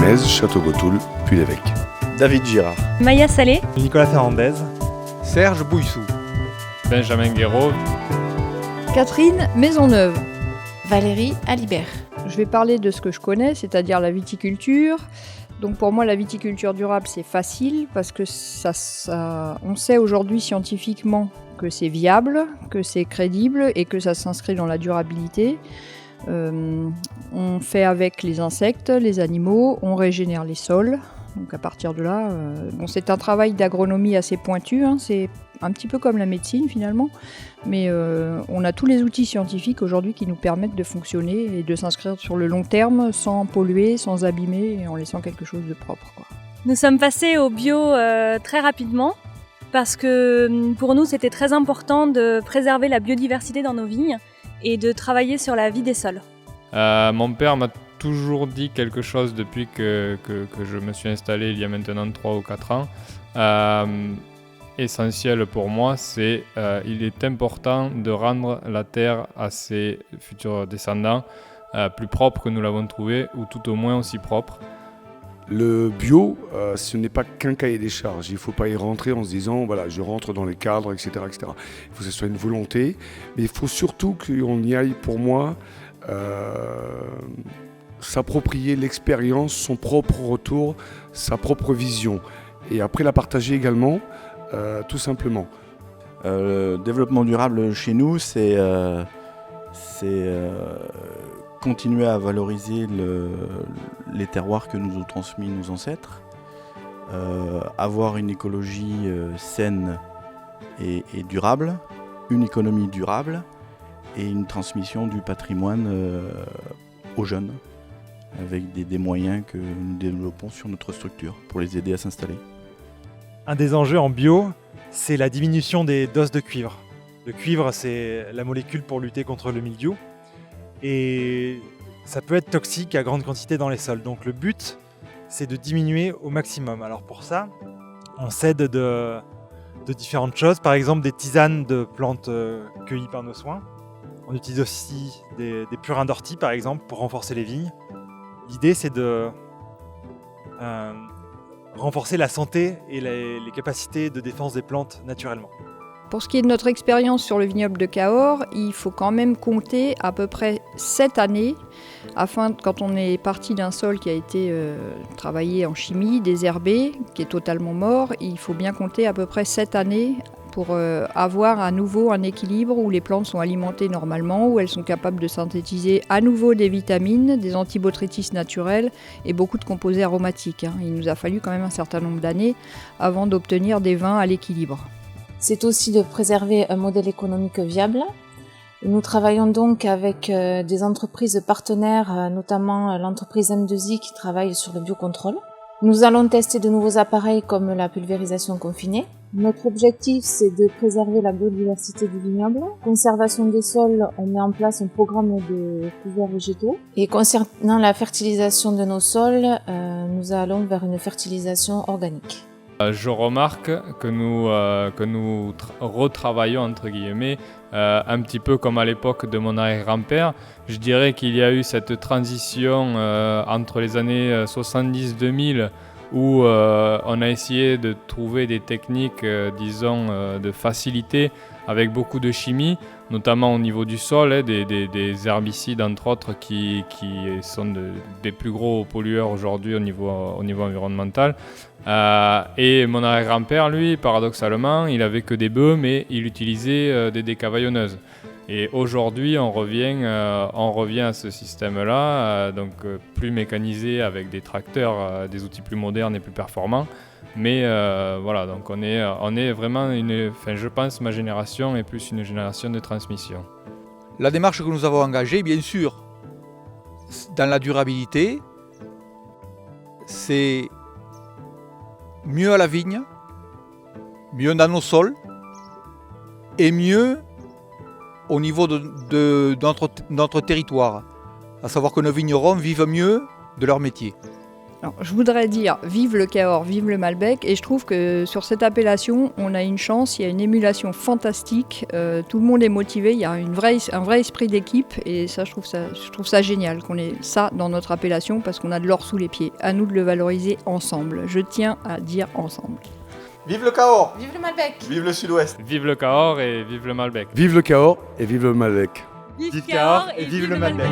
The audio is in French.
Gonesse, Château-Gotoul, Puy-l'Évêque. David Girard. Maya Salé. Nicolas Fernandez. Serge Bouissou. Benjamin Guéraud. Catherine Maisonneuve. Valérie Alibert. Je vais parler de ce que je connais, c'est-à-dire la viticulture. Donc pour moi, la viticulture durable, c'est facile parce que on sait aujourd'hui scientifiquement que c'est viable, que c'est crédible et que ça s'inscrit dans la durabilité. On fait avec les insectes, les animaux, on régénère les sols. Donc à partir de là, c'est un travail d'agronomie assez pointu, c'est un petit peu comme la médecine finalement, mais on a tous les outils scientifiques aujourd'hui qui nous permettent de fonctionner et de s'inscrire sur le long terme sans polluer, sans abîmer et en laissant quelque chose de propre, quoi. Nous sommes passés au bio très rapidement parce que pour nous c'était très important de préserver la biodiversité dans nos vignes et de travailler sur la vie des sols. Mon père m'a toujours dit quelque chose depuis que je me suis installé il y a maintenant 3 ou 4 ans. Essentiel pour moi, c'est il est important de rendre la terre à ses futurs descendants plus propre que nous l'avons trouvé, ou tout au moins aussi propre. Le bio, ce n'est pas qu'un cahier des charges. Il ne faut pas y rentrer en se disant voilà, je rentre dans les cadres, etc., etc. Il faut que ce soit une volonté, mais il faut surtout qu'on y aille, pour moi, s'approprier l'expérience, son propre retour, sa propre vision, et après la partager également, tout simplement. Le développement durable chez nous, c'est continuer à valoriser les terroirs que nous ont transmis nos ancêtres, avoir une écologie saine et durable, une économie durable et une transmission du patrimoine aux jeunes, avec des moyens que nous développons sur notre structure pour les aider à s'installer. Un des enjeux en bio, c'est la diminution des doses de cuivre. Le cuivre, c'est la molécule pour lutter contre le mildiou. Et ça peut être toxique à grande quantité dans les sols. Donc le but, c'est de diminuer au maximum. Alors pour ça, on s'aide de différentes choses. Par exemple, des tisanes de plantes cueillies par nos soins. On utilise aussi des purins d'ortie, par exemple, pour renforcer les vignes. L'idée, c'est de renforcer la santé et les capacités de défense des plantes naturellement. Pour ce qui est de notre expérience sur le vignoble de Cahors, il faut quand même compter à peu près 7 années, quand on est parti d'un sol qui a été travaillé en chimie, désherbé, qui est totalement mort, il faut bien compter à peu près 7 années pour avoir à nouveau un équilibre où les plantes sont alimentées normalement, où elles sont capables de synthétiser à nouveau des vitamines, des antibotrytis naturels et beaucoup de composés aromatiques. Il nous a fallu quand même un certain nombre d'années avant d'obtenir des vins à l'équilibre. C'est aussi de préserver un modèle économique viable. Nous travaillons donc avec des entreprises partenaires, notamment l'entreprise M2I qui travaille sur le biocontrôle. Nous allons tester de nouveaux appareils comme la pulvérisation confinée. Notre objectif, c'est de préserver la biodiversité du vignoble. Conservation des sols, on met en place un programme de couverts végétaux. Et concernant la fertilisation de nos sols, nous allons vers une fertilisation organique. Je remarque que nous retravaillons, entre guillemets, un petit peu comme à l'époque de mon arrière-grand-père. Je dirais qu'il y a eu cette transition entre les années 70-2000 où on a essayé de trouver des techniques, de facilité avec beaucoup de chimie, notamment au niveau du sol, des herbicides entre autres qui sont des plus gros pollueurs aujourd'hui au niveau environnemental. Et mon arrière-grand-père, lui, paradoxalement, il avait que des bœufs, mais il utilisait des décavaillonneuses. Et aujourd'hui, on revient à ce système-là, plus mécanisé avec des tracteurs, des outils plus modernes et plus performants. Mais voilà, donc on est vraiment je pense ma génération est plus une génération de transmission. La démarche que nous avons engagée, bien sûr, dans la durabilité, c'est mieux à la vigne, mieux dans nos sols et mieux au niveau de notre territoire. À savoir que nos vignerons vivent mieux de leur métier. Alors, je voudrais dire vive le Cahors, vive le Malbec, et je trouve que sur cette appellation, on a une chance, il y a une émulation fantastique, tout le monde est motivé, il y a un vrai esprit d'équipe, et ça je trouve ça génial qu'on ait ça dans notre appellation parce qu'on a de l'or sous les pieds. À nous de le valoriser ensemble. Je tiens à dire ensemble. Vive le Cahors! Vive le Malbec! Vive le Sud-Ouest! Vive le Cahors et vive le Malbec. Vive le Cahors et vive le Malbec. Vive Cahors et vive le Malbec.